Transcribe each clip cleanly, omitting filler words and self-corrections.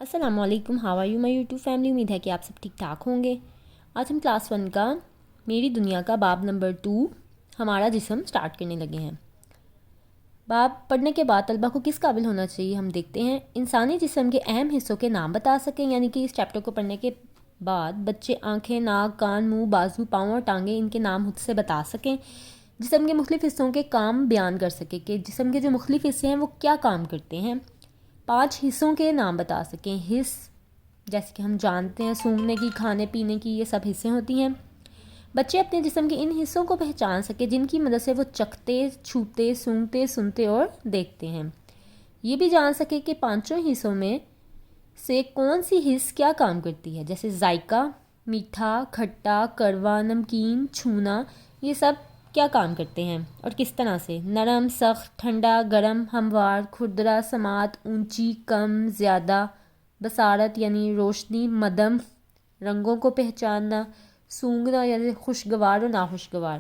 السلام علیکم، how are you my YouTube family. امید ہے کہ آپ سب ٹھیک ٹھاک ہوں گے. آج ہم کلاس 1 کا میری دنیا کا باب نمبر 2 ہمارا جسم سٹارٹ کرنے لگے ہیں. باب پڑھنے کے بعد طلبہ کو کس قابل ہونا چاہیے ہم دیکھتے ہیں. انسانی جسم کے اہم حصوں کے نام بتا سکیں، یعنی کہ اس چیپٹر کو پڑھنے کے بعد بچے آنکھیں، ناک، کان، منہ، بازو، پاؤں اور ٹانگیں ان کے نام خود سے بتا سکیں. جسم کے مختلف حصوں کے کام بیان کر سکیں کہ جسم کے جو مختلف حصے ہیں وہ کیا کام کرتے ہیں. 5 حصوں کے نام بتا سکیں. حص جیسے کہ ہم جانتے ہیں سونگھنے کی، کھانے پینے کی، یہ سب حصے ہوتی ہیں. بچے اپنے جسم کے ان حصوں کو پہچان سکیں جن کی مدد سے وہ چکھتے، چھوتے، سونگھتے، سنتے اور دیکھتے ہیں. یہ بھی جان سکیں کہ 5 حصوں میں سے کون سی حص کیا کام کرتی ہے، جیسے ذائقہ، میٹھا، کھٹا، کڑوا، نمکین، چھونا، یہ سب کیا کام کرتے ہیں اور کس طرح سے. نرم، سخت، ٹھنڈا، گرم، ہموار، کھردرا، سماعت، اونچی، کم، زیادہ. بصارت یعنی روشنی، مدم، رنگوں کو پہچاننا. سونگنا یعنی خوشگوار اور ناخوشگوار،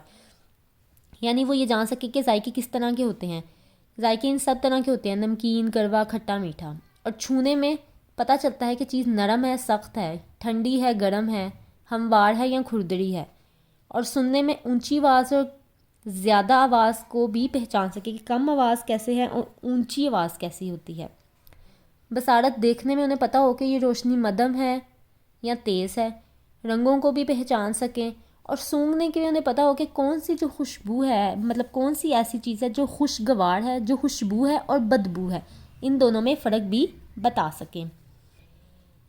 یعنی وہ یہ جان سکے کہ ذائقے کس طرح کے ہوتے ہیں. ذائقے ان سب طرح کے ہوتے ہیں، نمکین، کڑوا، کھٹا، میٹھا. اور چھونے میں پتہ چلتا ہے کہ چیز نرم ہے، سخت ہے، ٹھنڈی ہے، گرم ہے، ہموار ہے یا کھردری ہے. اور سننے میں اونچی آواز اور زیادہ آواز کو بھی پہچان سکے کہ کم آواز کیسے ہے اور اونچی آواز کیسی ہوتی ہے. بصارت دیکھنے میں انہیں پتہ ہو کہ یہ روشنی مدم ہے یا تیز ہے، رنگوں کو بھی پہچان سکیں. اور سونگھنے کے انہیں پتہ ہو کہ کون سی جو خوشبو ہے، مطلب کون سی ایسی چیز ہے جو خوشگوار ہے، جو خوشبو ہے اور بدبو ہے، ان دونوں میں فرق بھی بتا سکیں.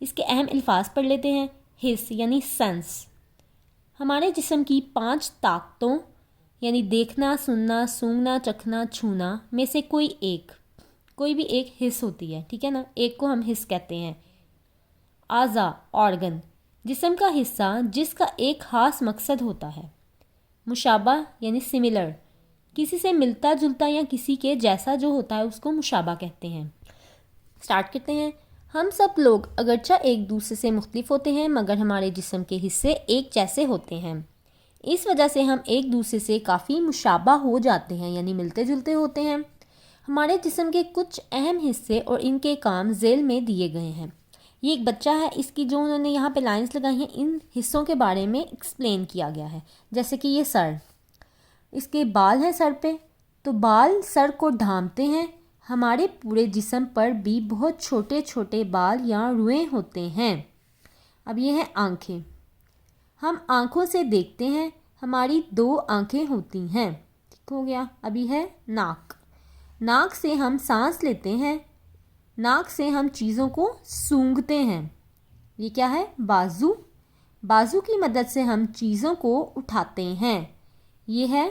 اس کے اہم الفاظ پڑھ لیتے ہیں. حس یعنی سینس، ہمارے جسم کی 5 طاقتوں یعنی دیکھنا، سننا، سونگھنا، چکھنا، چھونا میں سے کوئی بھی ایک حص ہوتی ہے، ٹھیک ہے نا، ایک کو ہم حص کہتے ہیں. اعضاء آرگن، جسم کا حصہ جس کا ایک خاص مقصد ہوتا ہے. مشابہ یعنی سملر، کسی سے ملتا جلتا یا کسی کے جیسا جو ہوتا ہے اس کو مشابہ کہتے ہیں. سٹارٹ کرتے ہیں. ہم سب لوگ اگرچہ ایک دوسرے سے مختلف ہوتے ہیں مگر ہمارے جسم کے حصے ایک جیسے ہوتے ہیں. اس وجہ سے ہم ایک دوسرے سے کافی مشابہ ہو جاتے ہیں، یعنی ملتے جلتے ہوتے ہیں. ہمارے جسم کے کچھ اہم حصے اور ان کے کام ذیل میں دیے گئے ہیں. یہ ایک بچہ ہے، اس کی جو انہوں نے یہاں پہ لائنز لگائی ہیں ان حصوں کے بارے میں ایکسپلین کیا گیا ہے. جیسے کہ یہ سر، اس کے بال ہیں سر پہ، تو بال سر کو ڈھانپتے ہیں. ہمارے پورے جسم پر بھی بہت چھوٹے چھوٹے بال یا روئیں ہوتے ہیں. اب یہ ہیں آنکھیں، ہم آنکھوں سے دیکھتے ہیں. ہماری 2 آنکھیں ہوتی ہیں، ٹھیک ہو گیا. ابھی ہے ناک، ناک سے ہم سانس لیتے ہیں. ناک سے ہم چیزوں کو سونگھتے ہیں. یہ کیا ہے؟ بازو، بازو کی مدد سے ہم چیزوں کو اٹھاتے ہیں. یہ ہے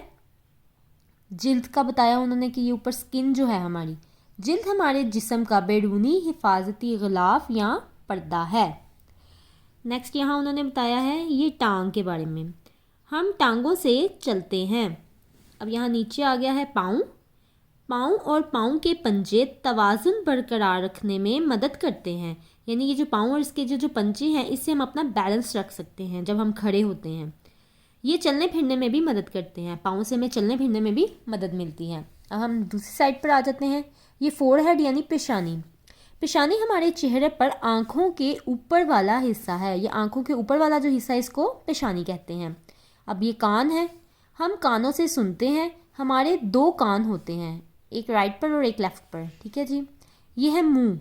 جلد کا بتایا انہوں نے کہ یہ اوپر سکن جو ہے ہماری جلد ہمارے جسم کا بیرونی حفاظتی غلاف یا پردہ ہے. نیکسٹ یہاں انہوں نے بتایا ہے یہ ٹانگ کے بارے میں، ہم ٹانگوں سے چلتے ہیں. اب یہاں نیچے آ گیا ہے پاؤں. پاؤں اور پاؤں کے پنجے توازن برقرار رکھنے میں مدد کرتے ہیں. یعنی یہ جو پاؤں اور اس کے جو پنجے ہیں اس سے ہم اپنا بیلنس رکھ سکتے ہیں جب ہم کھڑے ہوتے ہیں. یہ چلنے پھرنے میں بھی مدد کرتے ہیں، پاؤں سے ہمیں چلنے پھرنے میں بھی مدد ملتی ہے. اب ہم دوسری سائڈ پر آ جاتے ہیں. یہ فور ہیڈ یعنی پیشانی. پیشانی ہمارے چہرے پر آنکھوں کے اوپر والا حصہ ہے. یہ آنکھوں کے اوپر والا جو حصہ ہے اس کو پیشانی کہتے ہیں. اب یہ کان ہے، ہم کانوں سے سنتے ہیں. ہمارے 2 کان ہوتے ہیں، ایک رائٹ پر اور ایک لیفٹ پر، ٹھیک ہے جی. یہ ہے منہ،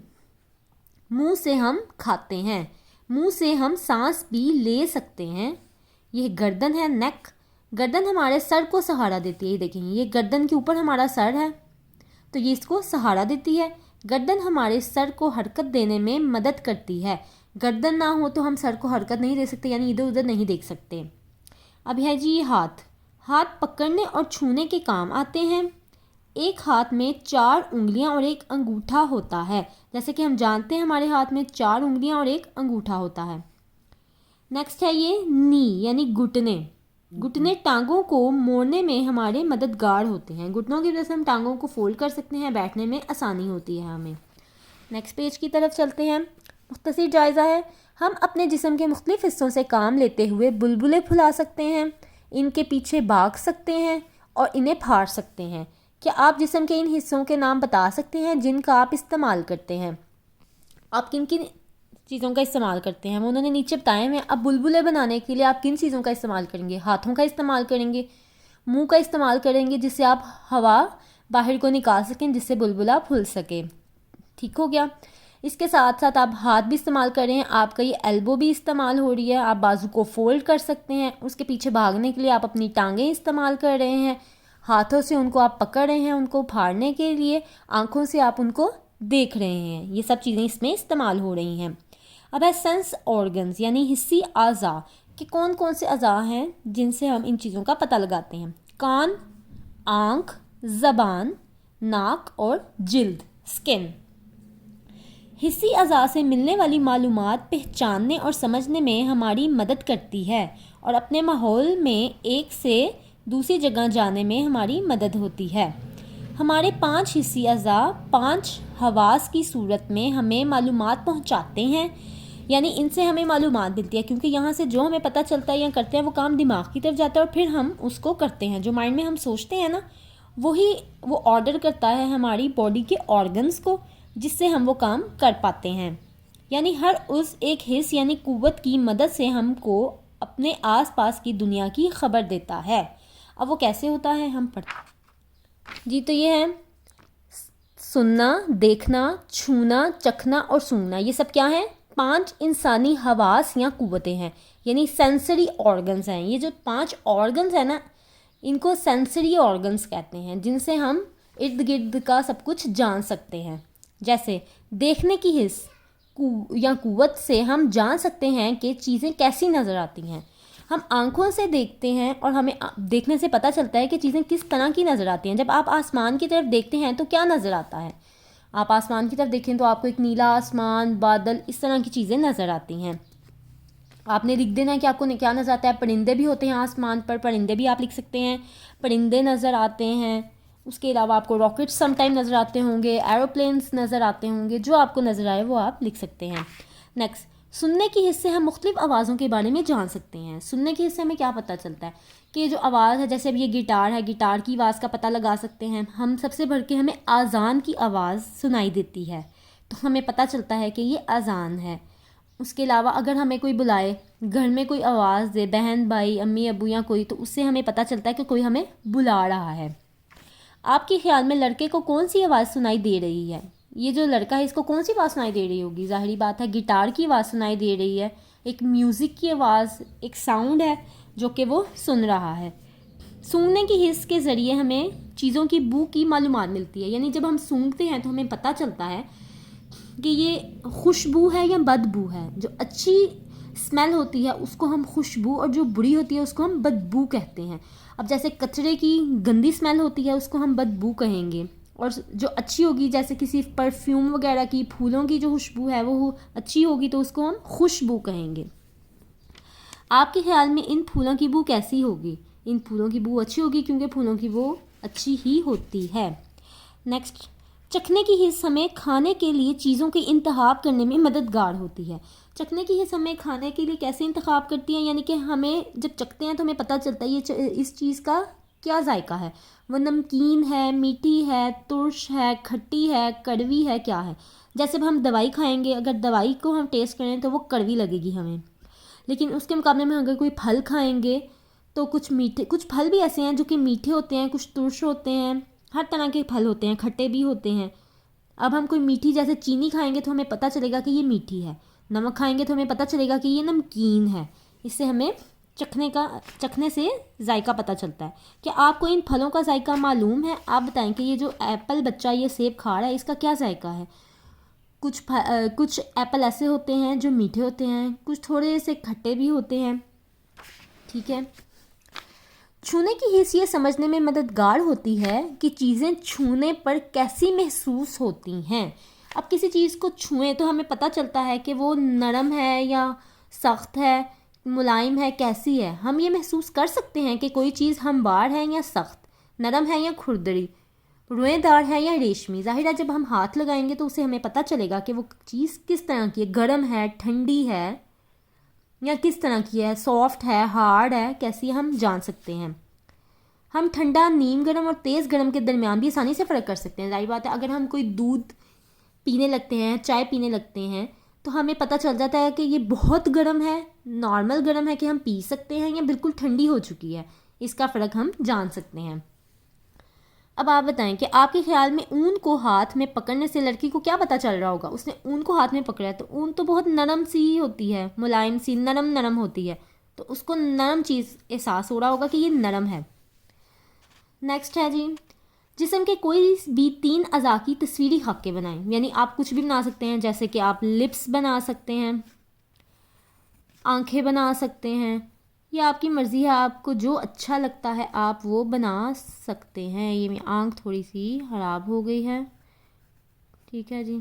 منہ سے ہم کھاتے ہیں. منہ سے ہم سانس بھی لے سکتے ہیں. یہ گردن ہے، نیک، گردن ہمارے سر کو سہارا دیتی ہے. یہ دیکھیں یہ گردن کے اوپر ہمارا سر ہے تو یہ اس کو سہارا دیتی ہے. گردن ہمارے سر کو حرکت دینے میں مدد کرتی ہے. گردن نہ ہو تو ہم سر کو حرکت نہیں دے سکتے، یعنی ادھر ادھر نہیں دیکھ سکتے. اب ہے جی یہ ہاتھ، ہاتھ پکڑنے اور چھونے کے کام آتے ہیں. ایک ہاتھ میں 4 انگلیاں اور ایک انگوٹھا ہوتا ہے. جیسے کہ ہم جانتے ہیں ہمارے ہاتھ میں 4 انگلیاں اور ایک انگوٹھا ہوتا ہے. نیکسٹ ہے یہ نی یعنی گھٹنے. گھٹنے ٹانگوں کو موڑنے میں ہمارے مددگار ہوتے ہیں. گھٹنوں کی وجہ سے ہم ٹانگوں کو فولڈ کر سکتے ہیں، بیٹھنے میں آسانی ہوتی ہے ہمیں. نیکسٹ پیج کی طرف چلتے ہیں. مختصر جائزہ ہے، ہم اپنے جسم کے مختلف حصوں سے کام لیتے ہوئے بلبلے پھلا سکتے ہیں، ان کے پیچھے بھاگ سکتے ہیں اور انہیں پھاڑ سکتے ہیں. کیا آپ جسم کے ان حصوں کے نام بتا سکتے ہیں جن کا آپ استعمال کرتے ہیں؟ آپ کن کن چیزوں کا استعمال کرتے ہیں وہ انہوں نے نیچے بتائے ہیں. اب بلبلے بنانے کے لیے آپ کن چیزوں کا استعمال کریں گے؟ ہاتھوں کا استعمال کریں گے، منہ کا استعمال کریں گے جس سے آپ ہوا باہر کو نکال سکیں، جس سے بلبلا پھول سکے. ٹھیک ہو گیا. اس کے ساتھ ساتھ آپ ہاتھ بھی استعمال کر رہے ہیں، آپ کا یہ ایلبو بھی استعمال ہو رہی ہے، آپ بازو کو فولڈ کر سکتے ہیں. اس کے پیچھے بھاگنے کے لیے آپ اپنی ٹانگیں استعمال کر رہے ہیں، ہاتھوں سے ان کو آپ پکڑ رہے ہیں ان کو پھاڑنے کے لیے، آنکھوں سے آپ ان کو دیکھ رہے ہیں. یہ سب چیزیں اس میں استعمال ہو رہی ہیں. اب ہے سینس آرگنز یعنی حسی اعضاء کہ کون کون سے اعضاء ہیں جن سے ہم ان چیزوں کا پتہ لگاتے ہیں. کان، آنکھ، زبان، ناک اور جلد اسکن. حسی اعضاء سے ملنے والی معلومات پہچاننے اور سمجھنے میں ہماری مدد کرتی ہے اور اپنے ماحول میں ایک سے دوسری جگہ جانے میں ہماری مدد ہوتی ہے. ہمارے 5 حسی اعضاء 5 حواس کی صورت میں ہمیں معلومات پہنچاتے ہیں، یعنی ان سے ہمیں معلومات ملتی ہے کیونکہ یہاں سے جو ہمیں پتہ چلتا ہے یا کرتے ہیں وہ کام دماغ کی طرف جاتا ہے اور پھر ہم اس کو کرتے ہیں. جو مائنڈ میں ہم سوچتے ہیں نا وہ آرڈر کرتا ہے ہماری باڈی کے آرگنز کو جس سے ہم وہ کام کر پاتے ہیں. یعنی ہر اس ایک حس یعنی قوت کی مدد سے ہم کو اپنے آس پاس کی دنیا کی خبر دیتا ہے. اب وہ کیسے ہوتا ہے ہم پڑھتے جی. تو یہ ہے سننا، دیکھنا، چھونا، چکھنا اور سونگھنا. یہ سب کیا ہیں؟ 5 انسانی حواس یا قوتیں ہیں، یعنی سینسری آرگنز ہیں. یہ جو 5 آرگنز ہیں نا ان کو سینسری آرگنز کہتے ہیں جن سے ہم ارد گرد کا سب کچھ جان سکتے ہیں. جیسے دیکھنے کی حس یا قوت سے ہم جان سکتے ہیں کہ چیزیں کیسی نظر آتی ہیں. ہم آنکھوں سے دیکھتے ہیں اور ہمیں دیکھنے سے پتہ چلتا ہے کہ چیزیں کس طرح کی نظر آتی ہیں. جب آپ آسمان کی طرف دیکھتے ہیں تو کیا نظر آتا ہے؟ آپ آسمان کی طرف دیکھیں تو آپ کو ایک نیلا آسمان، بادل، اس طرح کی چیزیں نظر آتی ہیں. آپ نے لکھ دینا ہے کہ آپ کو کیا نظر آتا ہے. پرندے بھی ہوتے ہیں آسمان پر، پرندے بھی آپ لکھ سکتے ہیں، پرندے نظر آتے ہیں. اس کے علاوہ آپ کو راکٹس سم ٹائم نظر آتے ہوں گے، ایروپلینس نظر آتے ہوں گے. جو آپ کو نظر آئے وہ آپ لکھ سکتے ہیں. نیکسٹ، سننے کی حس سے ہم مختلف آوازوں کے بارے میں جان سکتے ہیں. سننے کی حس سے ہمیں کیا پتہ چلتا ہے کہ جو آواز ہے، جیسے اب یہ گٹار ہے، گٹار کی آواز کا پتہ لگا سکتے ہیں ہم. سب سے بڑھ کے ہمیں اذان کی آواز سنائی دیتی ہے تو ہمیں پتہ چلتا ہے کہ یہ اذان ہے. اس کے علاوہ اگر ہمیں کوئی بلائے، گھر میں کوئی آواز دے، بہن بھائی امی ابو یا کوئی، تو اس سے ہمیں پتہ چلتا ہے کہ کوئی ہمیں بلا رہا ہے. آپ کے خیال میں لڑکے کو کون سی آواز سنائی دے رہی ہے؟ یہ جو لڑکا ہے اس کو کون سی آواز سنائی دے رہی ہوگی؟ ظاہری بات ہے گٹار کی آواز سنائی دے رہی ہے، ایک میوزک کی آواز، ایک ساؤنڈ ہے جو کہ وہ سن رہا ہے. سونگھنے کی حس کے ذریعے ہمیں چیزوں کی بو کی معلومات ملتی ہے. یعنی جب ہم سونگھتے ہیں تو ہمیں پتہ چلتا ہے کہ یہ خوشبو ہے یا بدبو ہے. جو اچھی اسمیل ہوتی ہے اس کو ہم خوشبو اور جو بری ہوتی ہے اس کو ہم بدبو کہتے ہیں. اب جیسے کچرے کی گندی اسمیل ہوتی ہے اس کو ہم بدبو کہیں گے، اور جو اچھی ہوگی جیسے کسی پرفیوم وغیرہ کی، پھولوں کی جو خوشبو ہے وہ اچھی ہوگی تو اس کو ہم خوشبو کہیں گے. آپ کے خیال میں ان پھولوں کی بو کیسی ہوگی؟ ان پھولوں کی بو اچھی ہوگی کیونکہ پھولوں کی بو اچھی ہی ہوتی ہے. نیکسٹ، چکھنے کی حس ہمیں کھانے کے لیے چیزوں کے انتخاب کرنے میں مددگار ہوتی ہے. چکھنے کی حس ہمیں کھانے کے لیے کیسے انتخاب کرتی ہے؟ یعنی کہ ہمیں جب چکھتے ہیں تو ہمیں پتہ چلتا ہے یہ اس چیز کا کیا ذائقہ ہے. وہ نمکین ہے، میٹھی ہے، ترش ہے، کھٹی ہے، کڑوی ہے، کیا ہے. جیسے اب ہم دوائی کھائیں گے، اگر دوائی کو ہم ٹیسٹ کریں تو وہ کڑوی لگے گی ہمیں، لیکن اس کے مقابلے میں اگر کوئی پھل کھائیں گے تو کچھ میٹھے، کچھ پھل بھی ایسے ہیں جو کہ میٹھے ہوتے ہیں، کچھ ترش ہوتے ہیں، ہر طرح کے پھل ہوتے ہیں، کھٹے بھی ہوتے ہیں. اب ہم کوئی میٹھی جیسے چینی کھائیں گے تو ہمیں پتہ چلے گا کہ یہ میٹھی ہے، نمک کھائیں گے تو ہمیں پتہ چلے گا کہ یہ نمکین ہے. اس سے ہمیں چکھنے سے ذائقہ پتہ چلتا ہے. کیا آپ کو ان پھلوں کا ذائقہ معلوم ہے؟ آپ بتائیں کہ یہ جو ایپل بچہ یہ سیب کھا رہا ہے اس کا کیا ذائقہ ہے؟ کچھ ایپل ایسے ہوتے ہیں جو میٹھے ہوتے ہیں، کچھ تھوڑے سے کھٹے بھی ہوتے ہیں. ٹھیک ہے. چھونے کی حس یہ سمجھنے میں مددگار ہوتی ہے کہ چیزیں چھونے پر کیسی محسوس ہوتی ہیں. اب کسی چیز کو چھوئیں تو ہمیں پتہ چلتا ہے کہ وہ نرم ہے یا سخت ہے، ملائم ہے، کیسی ہے. ہم یہ محسوس کر سکتے ہیں کہ کوئی چیز ہموار ہے یا سخت، نرم ہے یا کھردری، روئیں دار ہے یا ریشمی. ظاہر ہے جب ہم ہاتھ لگائیں گے تو اسے ہمیں پتہ چلے گا کہ وہ چیز کس طرح کی ہے، گرم ہے، ٹھنڈی ہے یا کس طرح کی ہے، سافٹ ہے، ہارڈ ہے، کیسی ہم جان سکتے ہیں. ہم ٹھنڈا، نیم گرم اور تیز گرم کے درمیان بھی آسانی سے فرق کر سکتے ہیں. ظاہر بات ہے اگر ہم کوئی دودھ پینے لگتے ہیں، چائے پینے لگتے ہیں تو ہمیں پتہ چل جاتا ہے کہ یہ بہت گرم ہے، نارمل گرم ہے کہ ہم پی سکتے ہیں، یا بالکل ٹھنڈی ہو چکی ہے، اس کا فرق ہم جان سکتے ہیں۔ اب آپ بتائیں کہ آپ کے خیال میں اون کو ہاتھ میں پکڑنے سے لڑکی کو کیا پتہ چل رہا ہوگا؟ اس نے اون کو ہاتھ میں پکڑا ہے تو اون تو بہت نرم سی ہوتی ہے، ملائم سی، نرم ہوتی ہے، تو اس کو نرم چیز احساس ہو رہا ہوگا کہ یہ نرم ہے۔ نیکسٹ ہے جی، جسم کے کوئی بھی 3 اعضاء کی تصویری خاکے بنائیں، یعنی آپ کچھ بھی بنا سکتے ہیں، جیسے کہ آپ لپس بنا سکتے ہیں، آنکھیں بنا سکتے ہیں، یہ آپ کی مرضی ہے، آپ کو جو اچھا لگتا ہے آپ وہ بنا سکتے ہیں۔ یہ میری آنکھ تھوڑی سی خراب ہو گئی ہے، ٹھیک ہے جی،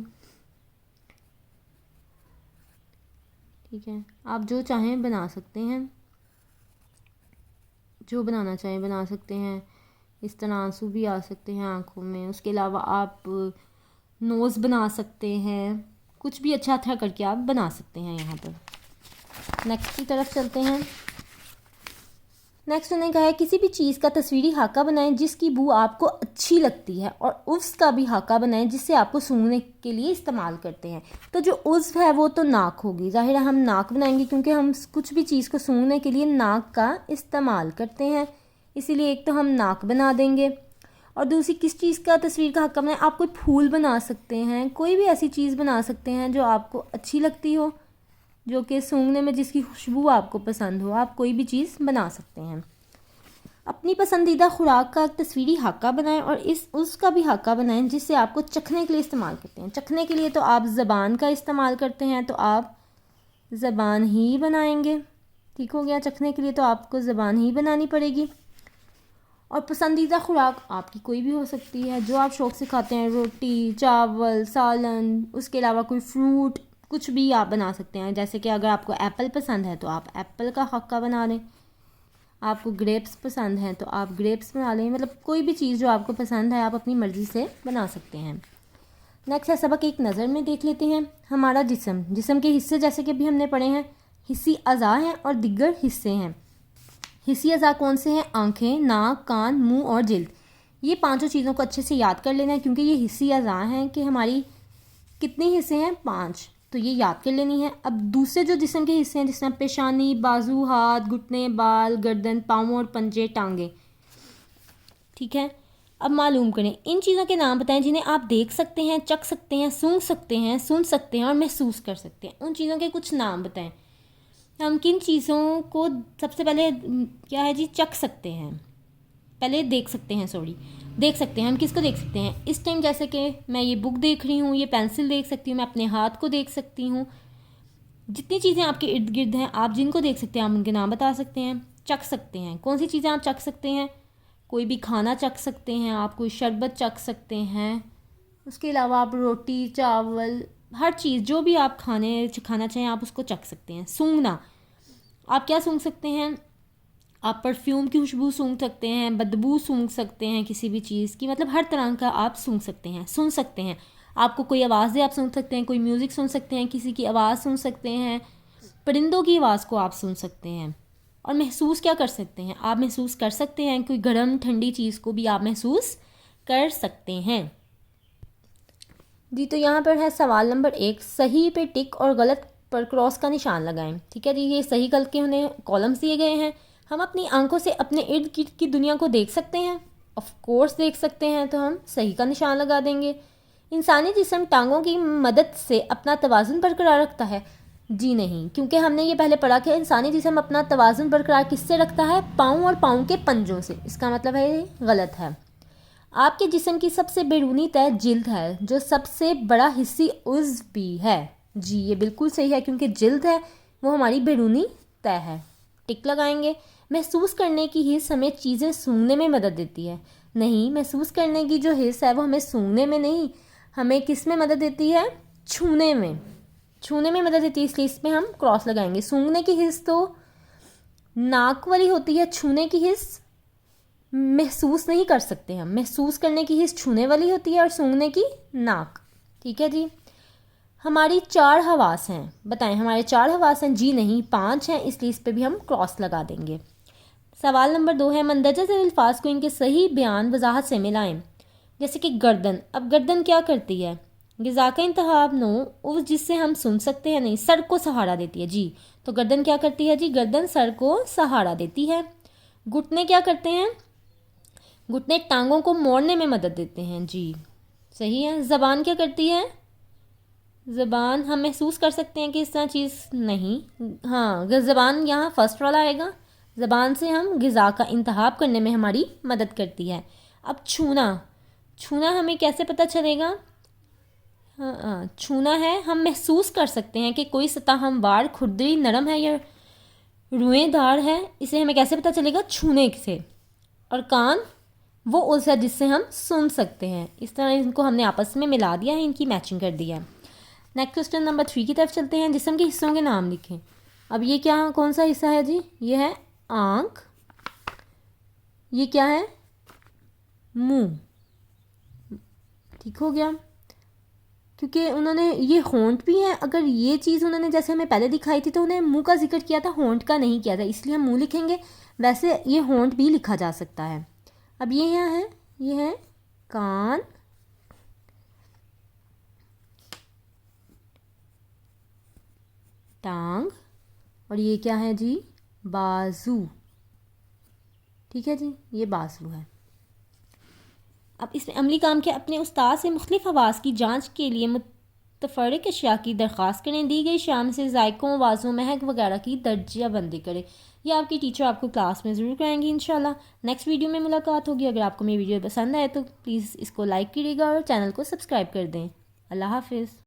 ٹھیک ہے، آپ جو چاہیں بنا سکتے ہیں، جو بنانا چاہیں بنا سکتے ہیں۔ اس طرح آنسو بھی آ سکتے ہیں آنکھوں میں، اس کے علاوہ آپ نوز بنا سکتے ہیں، کچھ بھی اچھا کر کے آپ بنا سکتے ہیں۔ یہاں پر نیکسٹ کی طرف چلتے ہیں۔ نیکسٹ انہوں نے کہا ہے کسی بھی چیز کا تصویری خاکہ بنائیں جس کی بو آپ کو اچھی لگتی ہے، اور عضو کا بھی خاکہ بنائیں جس سے آپ کو سونگھنے کے لیے استعمال کرتے ہیں۔ تو جو عضو ہے وہ تو ناک ہوگی، ظاہر ہے ہم ناک بنائیں گے کیونکہ ہم کچھ بھی چیز کو سونگھنے کے لیے ناک کا استعمال کرتے ہیں، اسی لیے ایک تو ہم ناک بنا دیں گے۔ اور دوسری کس چیز کا تصویر کا خاکہ بنائیں؟ آپ کوئی پھول بنا سکتے ہیں، کوئی بھی ایسی چیز بنا سکتے ہیں جو آپ کو اچھی لگتی ہو، جو کہ سونگھنے میں جس کی خوشبو آپ کو پسند ہو، آپ کوئی بھی چیز بنا سکتے ہیں۔ اپنی پسندیدہ خوراک کا تصویری خاکہ بنائیں اور اس کا بھی خاکہ بنائیں جس سے آپ کو چکھنے کے لیے استعمال کرتے ہیں۔ چکھنے کے لیے تو آپ زبان کا استعمال کرتے ہیں، تو آپ زبان ہی بنائیں گے، ٹھیک ہو گیا، چکھنے کے لیے تو آپ کو زبان ہی بنانی پڑے گی۔ اور پسندیدہ خوراک آپ کی کوئی بھی ہو سکتی ہے، جو آپ شوق سے کھاتے ہیں، روٹی، چاول، سالن، اس کے علاوہ کوئی فروٹ، کچھ بھی آپ بنا سکتے ہیں۔ جیسے کہ اگر آپ کو ایپل پسند ہے تو آپ ایپل کا خاکہ بنا لیں، آپ کو گریپس پسند ہیں تو آپ گریپس بنا لیں، مطلب کوئی بھی چیز جو آپ کو پسند ہے آپ اپنی مرضی سے بنا سکتے ہیں۔ نیکسٹ ہے سبق ایک نظر میں دیکھ لیتے ہیں۔ ہمارا جسم کے حصے جیسے کہ ابھی ہم نے پڑھے ہیں، حصی اعضاء ہیں اور دیگر حصے ہیں۔ حصی اعضاء کون سے ہیں؟ آنکھیں، ناک، کان، منہ اور جلد۔ یہ پانچوں چیزوں کو اچھے سے یاد کر لینا ہے کیونکہ یہ حصی اعضاء ہیں کہ ہماری کتنے حصے ہیں؟ 5، تو یہ یاد کر لینی ہے۔ اب دوسرے جو جسم کے حصے ہیں جس میں پیشانی، بازو، ہاتھ، گھٹنے، بال، گردن، پاؤں اور پنجے، ٹانگیں، ٹھیک ہے۔ اب معلوم کریں، ان چیزوں کے نام بتائیں جنہیں آپ دیکھ سکتے ہیں، چکھ سکتے ہیں، سونگھ سکتے ہیں، سن سکتے ہیں اور محسوس کر سکتے ہیں۔ ان چیزوں کے کچھ نام بتائیں۔ ہم کن چیزوں کو سب سے پہلے کیا ہے جی؟ چکھ سکتے ہیں، پہلے دیکھ سکتے ہیں، دیکھ سکتے ہیں۔ ہم کس کو دیکھ سکتے ہیں؟ اس ٹائم جیسے کہ میں یہ بک دیکھ رہی ہوں، یہ پینسل دیکھ سکتی ہوں، میں اپنے ہاتھ کو دیکھ سکتی ہوں، جتنی چیزیں آپ کے ارد گرد ہیں آپ جن کو دیکھ سکتے ہیں آپ ان کے نام بتا سکتے ہیں۔ چکھ سکتے ہیں، کون سی چیزیں آپ چکھ سکتے ہیں؟ کوئی بھی کھانا چکھ سکتے ہیں آپ، کوئی شربت چکھ سکتے ہیں، اس کے علاوہ آپ روٹی، چاول، ہر چیز جو بھی آپ کھانا چاہیں آپ اس کو چکھ سکتے ہیں۔ سونگھنا، آپ کیا سونگھ سکتے ہیں؟ آپ پرفیوم کی خوشبو سونگھ سکتے ہیں، بدبو سونگھ سکتے ہیں کسی بھی چیز کی، مطلب ہر طرح کا آپ سونگھ سکتے ہیں، سن سکتے ہیں۔ آپ کو کوئی آواز دے آپ سن سکتے ہیں، کوئی میوزک سن سکتے ہیں، کسی کی آواز سن سکتے ہیں، پرندوں کی آواز کو آپ سن سکتے ہیں۔ اور محسوس کیا کر سکتے ہیں؟ آپ محسوس کر سکتے ہیں، کوئی گرم ٹھنڈی چیز کو بھی آپ محسوس کر سکتے ہیں۔ جی تو یہاں پر ہے سوال نمبر 1، صحیح پہ ٹک اور غلط پر کراس کا نشان لگائیں، ٹھیک ہے جی۔ یہ صحیح غلط کے انہیں کالمز دیے گئے ہیں۔ ہم اپنی آنکھوں سے اپنے ارد گرد کی دنیا کو دیکھ سکتے ہیں، آف کورس دیکھ سکتے ہیں، تو ہم صحیح کا نشان لگا دیں گے۔ انسانی جسم ٹانگوں کی مدد سے اپنا توازن برقرار رکھتا ہے، جی نہیں، کیونکہ ہم نے یہ پہلے پڑھا کہ انسانی جسم اپنا توازن برقرار کس سے رکھتا ہے؟ پاؤں اور پاؤں کے پنجوں سے، اس کا مطلب ہے یہ غلط ہے۔ آپ کے جسم کی سب سے بیرونی تہہ جلد ہے جو سب سے بڑا حصی عضو بھی ہے، جی یہ بالکل صحیح ہے کیونکہ جلد ہے وہ ہماری بیرونی تہہ ہے، ٹک لگائیں گے۔ محسوس کرنے کی حس ہمیں چیزیں سونگھنے میں مدد دیتی ہے، نہیں، محسوس کرنے کی جو حس ہے وہ ہمیں سونگھنے میں نہیں، ہمیں کس میں مدد دیتی ہے؟ چھونے میں مدد دیتی ہے، اس لیے اس میں ہم کراس لگائیں گے۔ سونگھنے کی حس تو ناک والی ہوتی ہے، چھونے کی حس محسوس نہیں کر سکتے ہم، محسوس کرنے کی حس چھونے والی ہوتی ہے اور سونگھنے کی ناک، ٹھیک ہے جی۔ ہماری 4 حواس ہیں، بتائیں ہمارے 4 حواس ہیں، جی نہیں 5 ہیں، اس لیے اس پہ بھی ہم کراس لگا دیں گے۔ سوال نمبر 2 ہے مندرجہ ذیل الفاظ کو ان کے صحیح بیان وضاحت سے ملائیں، جیسے کہ گردن۔ اب گردن کیا کرتی ہے؟ غذا کا انتخاب نو اس جس سے ہم سن سکتے ہیں نہیں، سر کو سہارا دیتی ہے جی، تو گردن کیا کرتی ہے جی، گردن سر کو سہارا دیتی ہے۔ گھٹنے کیا کرتے ہیں، گھٹنے ٹانگوں کو موڑنے میں مدد دیتے ہیں جی، صحیح ہے۔ زبان کیا کرتی ہے، زبان ہم محسوس کر سکتے ہیں کہ اس طرح چیز نہیں، ہاں زبان یہاں فرسٹ والا آئے گا، زبان سے ہم غذا کا انتخاب کرنے میں ہماری مدد کرتی ہے۔ اب چھونا، چھونا ہمیں کیسے پتہ چلے گا، ہاں چھونا ہے ہم محسوس کر سکتے ہیں کہ کوئی سطح ہموار، کھردری، نرم ہے یا روئیں دار ہے، اسے ہمیں کیسے پتہ چلے گا، چھونے سے۔ اور کان وہ عضو ہے جس سے ہم سن سکتے ہیں، اس طرح ان کو ہم نے آپس میں ملا دیا ہے، ان کی میچنگ کر دی ہے۔ نیکسٹ کوسچن نمبر 3 کی طرف چلتے ہیں، جسم کے حصوں کے نام لکھیں۔ اب یہ کیا، کون سا حصہ ہے جی، یہ ہے آنکھ، یہ کیا ہے، منہ، ٹھیک ہو گیا، کیونکہ انہوں نے یہ ہونٹ بھی ہے، اگر یہ چیز انہوں نے جیسے ہمیں پہلے دکھائی تھی تو انہیں منہ کا ذکر کیا تھا، ہونٹ کا نہیں کیا تھا، اس لیے ہم منہ لکھیں گے، ویسے یہ ہونٹ بھی لکھا جا سکتا ہے۔ اب یہ یہاں ہے، یہ ہے کان، ٹانگ، اور یہ کیا ہے جی، بازو، ٹھیک ہے جی، یہ بازو ہے۔ اب اس میں عملی کام کے اپنے استاد سے مختلف حواس کی جانچ کے لیے متفرق اشیاء کی درخواست کریں، دی گئی شام سے ذائقوں، آوازوں، مہک وغیرہ کی درجہ بندی کریں۔ یہ آپ کی ٹیچر آپ کو کلاس میں ضرور کرائیں گی انشاءاللہ۔ نیکسٹ ویڈیو میں ملاقات ہوگی۔ اگر آپ کو میری ویڈیو پسند آئے تو پلیز اس کو لائک کیجیے گا اور چینل کو سبسکرائب کر دیں۔ اللہ حافظ۔